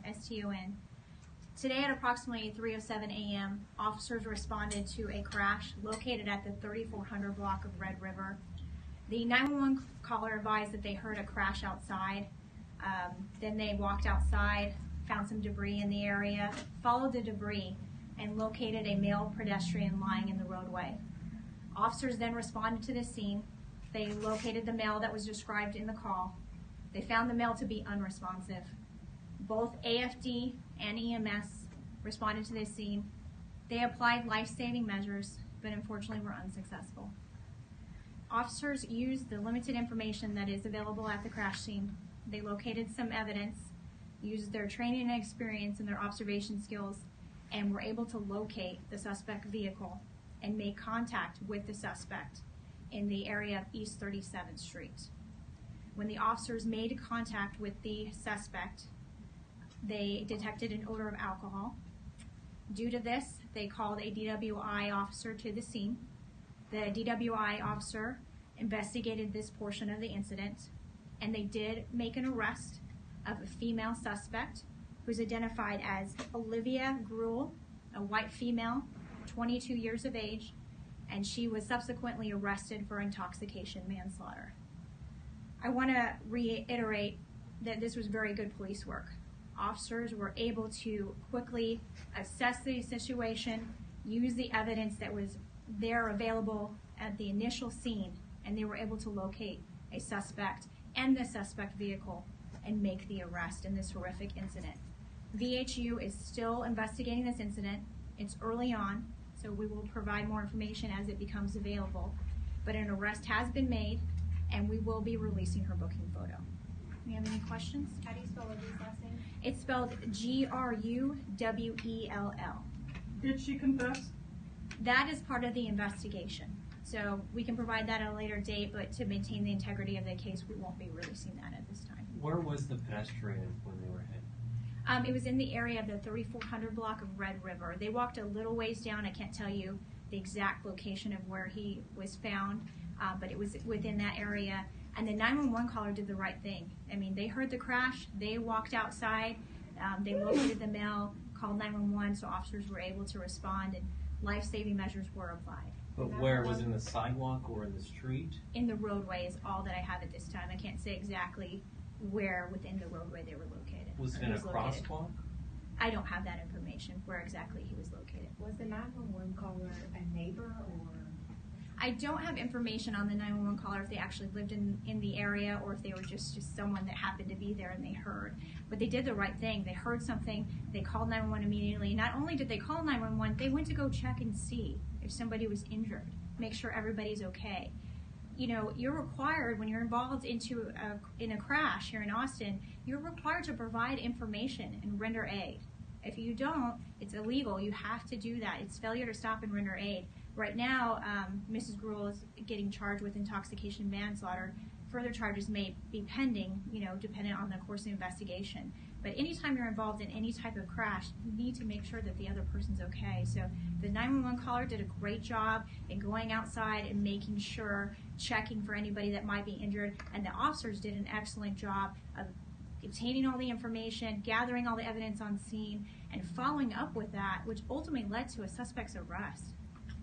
STON. Today at approximately 3:07 a.m., officers responded to a crash located at the 3400 block of Red River. The 911 caller advised that they heard a crash outside. Then they walked outside, found some debris in the area, followed the debris, and located a male pedestrian lying in the roadway. Officers then responded to the scene. They located the male that was described in the call. They found the male to be unresponsive. Both AFD and EMS responded to this scene. They applied life-saving measures, but unfortunately were unsuccessful. Officers used the limited information that is available at the crash scene. They located some evidence, used their training and experience and their observation skills, and were able to locate the suspect vehicle and make contact with the suspect in the area of East 37th Street. When the officers made contact with the suspect, they detected an odor of alcohol. Due to this, they called a DWI officer to the scene. The DWI officer investigated this portion of the incident, and they did make an arrest of a female suspect who's identified as Olivia Gruel, a white female, 22 years of age, and she was subsequently arrested for intoxication manslaughter. I want to reiterate that this was very good police work. Officers were able to quickly assess the situation, use the evidence that was there available at the initial scene, and they were able to locate a suspect and the suspect vehicle and make the arrest in this horrific incident. VHU is still investigating this incident. It's early on, so we will provide more information as it becomes available. But an arrest has been made, and we will be releasing her booking photo. Do you have any questions? How do you spell Olivia's last name? It's spelled Gruwell. Did she confess? That is part of the investigation. So we can provide that at a later date, but to maintain the integrity of the case, we won't be releasing that at this time. Where was the pedestrian when they were hit? It was in the area of the 3400 block of Red River. They walked a little ways down. I can't tell you the exact location of where he was found, but it was within that area. And the 911 caller did the right thing. I mean, they heard the crash. They walked outside. They located the male, called 911, so officers were able to respond, and life-saving measures were applied. But where? Was it in the sidewalk or in the street? In the roadway is all that I have at this time. I can't say exactly where within the roadway they were located. Was it in a crosswalk? I don't have that information, where exactly he was located. Was the 911 caller a neighbor or? I don't have information on the 911 caller if they actually lived in the area or if they were just someone that happened to be there and they heard. But they did the right thing. They heard something. They called 911 immediately. Not only did they call 911, they went to go check and see if somebody was injured, make sure everybody's okay. You know, you're required, when you're involved in a crash here in Austin, you're required to provide information and render aid. If you don't, it's illegal. You have to do that. It's failure to stop and render aid. Right now, Mrs. Gruel is getting charged with intoxication manslaughter. Further charges may be pending, you know, dependent on the course of investigation. But anytime you're involved in any type of crash, you need to make sure that the other person's okay. So the 911 caller did a great job in going outside and making sure, checking for anybody that might be injured, and the officers did an excellent job of obtaining all the information, gathering all the evidence on scene, and following up with that, which ultimately led to a suspect's arrest.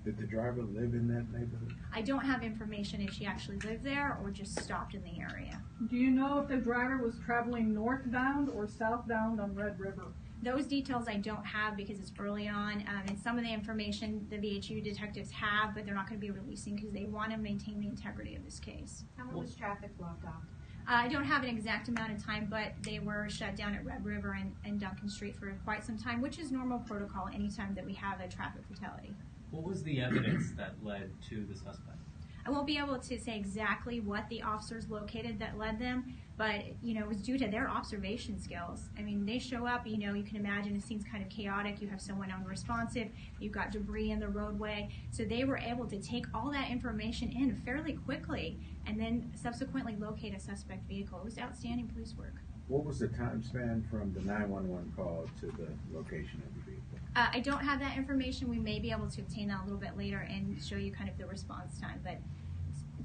Did the driver live in that neighborhood? I don't have information if she actually lived there or just stopped in the area. Do you know if the driver was traveling northbound or southbound on Red River? Those details I don't have because it's early on, and some of the information the VHU detectives have, but they're not going to be releasing because they want to maintain the integrity of this case. How long was traffic blocked off? I don't have an exact amount of time, but they were shut down at Red River and Duncan Street for quite some time, which is normal protocol anytime that we have a traffic fatality. What was the evidence that led to the suspect? I won't be able to say exactly what the officers located that led them, but you know, it was due to their observation skills. I mean, they show up, you know, you can imagine it seems kind of chaotic. You have someone unresponsive, you've got debris in the roadway. So they were able to take all that information in fairly quickly and then subsequently locate a suspect vehicle. It was outstanding police work. What was the time span from the 911 call to the location of the vehicle? I don't have that information. We may be able to obtain that a little bit later and show you kind of the response time. But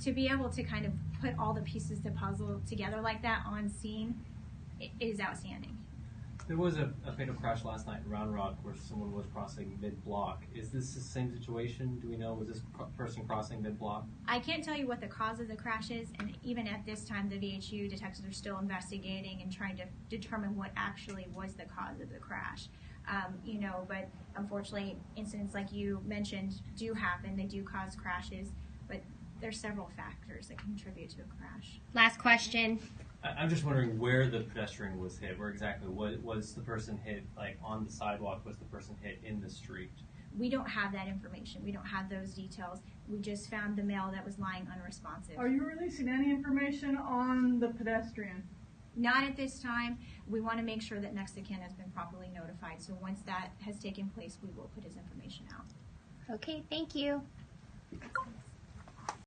to be able to kind of put all the pieces to puzzle together like that on scene is outstanding. There was a fatal crash last night in Round Rock where someone was crossing mid-block. Is this the same situation? Do we know, was this person crossing mid-block? I can't tell you what the cause of the crash is, and even at this time, the VHU detectives are still investigating and trying to determine what actually was the cause of the crash. But unfortunately, incidents like you mentioned do happen. They do cause crashes, but there's several factors that contribute to a crash. Last question. I'm just wondering where the pedestrian was hit. Where exactly was the person hit? Like on the sidewalk? Was the person hit in the street? We don't have that information. We don't have those details. We just found the male that was lying unresponsive. Are you releasing any information on the pedestrian? Not at this time. We want to make sure that next of kin has been properly notified. So once that has taken place, we will put his information out. Okay, thank you.